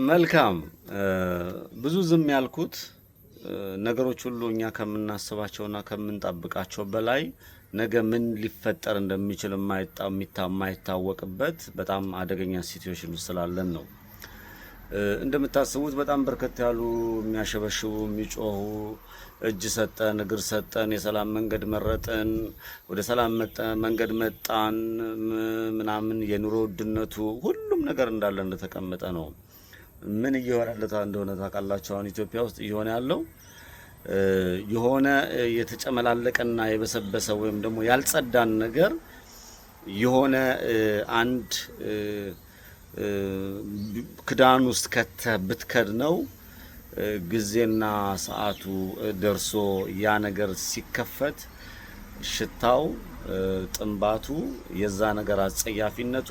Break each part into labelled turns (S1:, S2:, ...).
S1: መልካም ብዙ ዝም ያልኩት ነገሮች ሁሉ እኛ ከምናስባቸውና ከምንጠብቃቸው በላይ ነገ ምን ሊፈጠር እንደሚችል የማይታወቅበት በጣም አደገኛ ሲቹዌሽን ውስጥ ስላለን ነው። እንደምታስቡት በጣም በርከት ያሉ የሚያሸበሽቡ የሚጮሁ እጅ ሰጠን እግር ሰጠን የሰላም መንገድ መረጥን ወደ ሰላም መንገድ መጣን ምናምን የኑሮ ውድነቱ ሁሉም ነገር እንዳለ እንደተቀመጠ ነው። ምን እየሆነለት እንደሆነ ታውቃላችሁ? አሁን ኢትዮጵያ ውስጥ እየሆነ ያለው የሆነ የተጨመላለቀና የበሰበሰ ወይም ደግሞ ያልጸዳን ነገር የሆነ አንድ ክዳን ውስጥ ብትከድነው ጊዜና ሰዓቱ ደርሶ ያ ነገር ሲከፈት ሽታው ጥንባቱ የዛ ነገር አጸያፊነቱ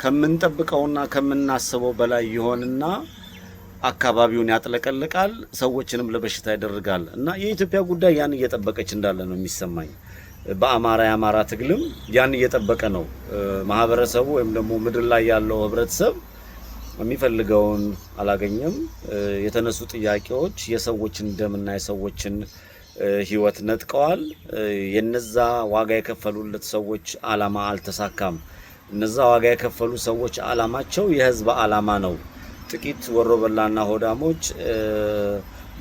S1: ከምንጠብቀውና ከምናስበው በላይ ይሆንና አካባቢውን ያጥለቀልቃል፣ ሰዎችንም ለበሽታ ያደርጋል። እና የኢትዮጵያ ጉዳይ ያን እየጠበቀች እንዳለ ነው የሚሰማኝ። በአማራ ትግልም ያን እየጠበቀ ነው ማህበረሰቡ ወይም ደግሞ ምድር ላይ ያለው ህብረተሰብ የሚፈልገውን አላገኘም። የተነሱ ጥያቄዎች የሰዎችን ደምና የሰዎችን ህይወት ነጥቀዋል። የነዛ ዋጋ የከፈሉለት ሰዎች አላማ አልተሳካም። እነዛ ዋጋ የከፈሉ ሰዎች አላማቸው የህዝብ አላማ ነው። ጥቂት ወሮበላና ሆዳሞች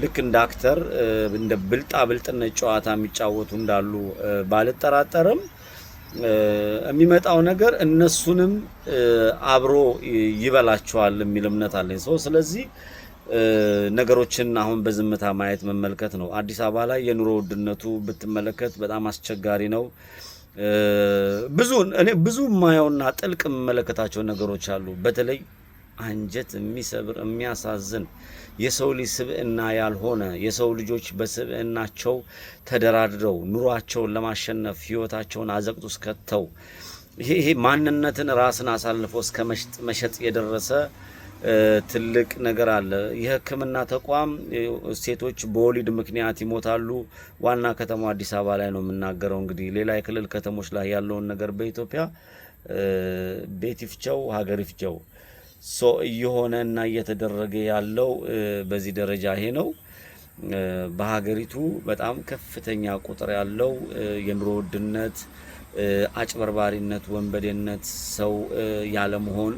S1: ልክ እንደ አክተር እንደ ብልጣብልጥነት ጨዋታ የሚጫወቱ እንዳሉ ባልጠራጠርም የሚመጣው ነገር እነሱንም አብሮ ይበላቸዋል የሚል እምነት አለኝ። ስለዚህ ነገሮችን አሁን በዝምታ ማየት መመልከት ነው። አዲስ አበባ ላይ የኑሮ ውድነቱ ብትመለከት በጣም አስቸጋሪ ነው። ብዙ ማየውና ጥልቅ መመለከታቸው ነገሮች አሉ። በተለይ አንጀት የሚሰብር የሚያሳዝን የሰው ልጅ ስብዕና ያልሆነ የሰው ልጆች በስብዕናቸው ተደራድረው ኑሯቸውን ለማሸነፍ ህይወታቸውን አዘቅጡ እስከተው ይሄ ማንነትን ራስን አሳልፎ እስከ መሸጥ የደረሰ ትልቅ ነገር አለ። የሕክምና ተቋም ሴቶች በወሊድ ምክንያት ይሞታሉ። ዋና ከተማው አዲስ አበባ ላይ ነው የምናገረው። እንግዲህ ሌላ የክልል ከተሞች ላይ ያለውን ነገር በኢትዮጵያ ቤት ይፍጨው ሀገር ይፍጨው እየሆነና እየተደረገ ያለው በዚህ ደረጃ ይሄ ነው። በሀገሪቱ በጣም ከፍተኛ ቁጥር ያለው የኑሮ ውድነት፣ አጭበርባሪነት፣ ወንበዴነት፣ ሰው ያለመሆን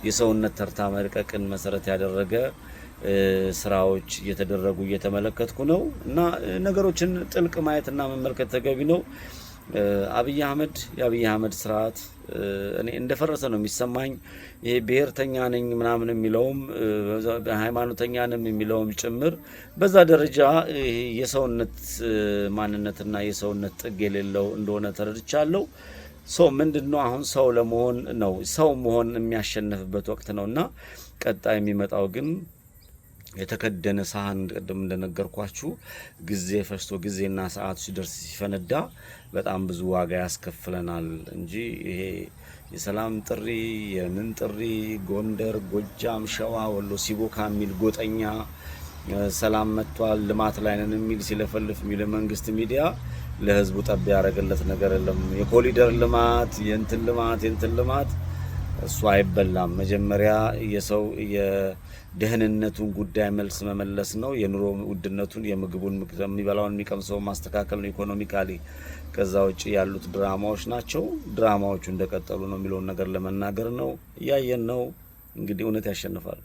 S1: የሰውነት ተርታ መልቀቅን መሰረት ያደረገ ስራዎች እየተደረጉ እየተመለከትኩ ነው እና ነገሮችን ጥልቅ ማየትና መመልከት ተገቢ ነው። የአብይ አህመድ ስርዓት እኔ እንደፈረሰ ነው የሚሰማኝ። ይሄ ብሔርተኛ ነኝ ምናምን የሚለውም ሃይማኖተኛ ነኝ የሚለውም ጭምር በዛ ደረጃ የሰውነት ማንነትና የሰውነት ጥግ የሌለው እንደሆነ ተረድቻለሁ። ምንድነው አሁን ሰው ለመሆን ነው ሰው መሆን የሚያሸንፍበት ወቅት ነውና ቀጣይ የሚመጣው ግን የተከደነ ሳህን ቀደም እንደነገርኳችሁ ጊዜ ፈሽቶ ጊዜና ሰዓቱ ሲደርስ ሲፈነዳ በጣም ብዙ ዋጋ ያስከፍለናል እንጂ ይሄ የሰላም ጥሪ የምን ጥሪ ጎንደር፣ ጎጃም፣ ሸዋ፣ ወሎ ሲቦካ የሚል ጎጠኛ ሰላም መጥቷል ልማት ላይ ነን የሚል ሲለፈልፍ የሚል መንግስት ሚዲያ ለህዝቡ ጠብ ያደረገለት ነገር የለም። የኮሪደር ልማት የእንትን ልማት እሱ አይበላም። መጀመሪያ የሰው የደህንነቱን ጉዳይ መልስ መመለስ ነው። የኑሮ ውድነቱን የምግቡን የሚበላውን የሚቀምሰው ማስተካከል ነው ኢኮኖሚካሊ። ከዛ ውጪ ያሉት ድራማዎች ናቸው። ድራማዎቹ እንደቀጠሉ ነው የሚለውን ነገር ለመናገር ነው። እያየን ነው እንግዲህ እውነት ያሸንፋል።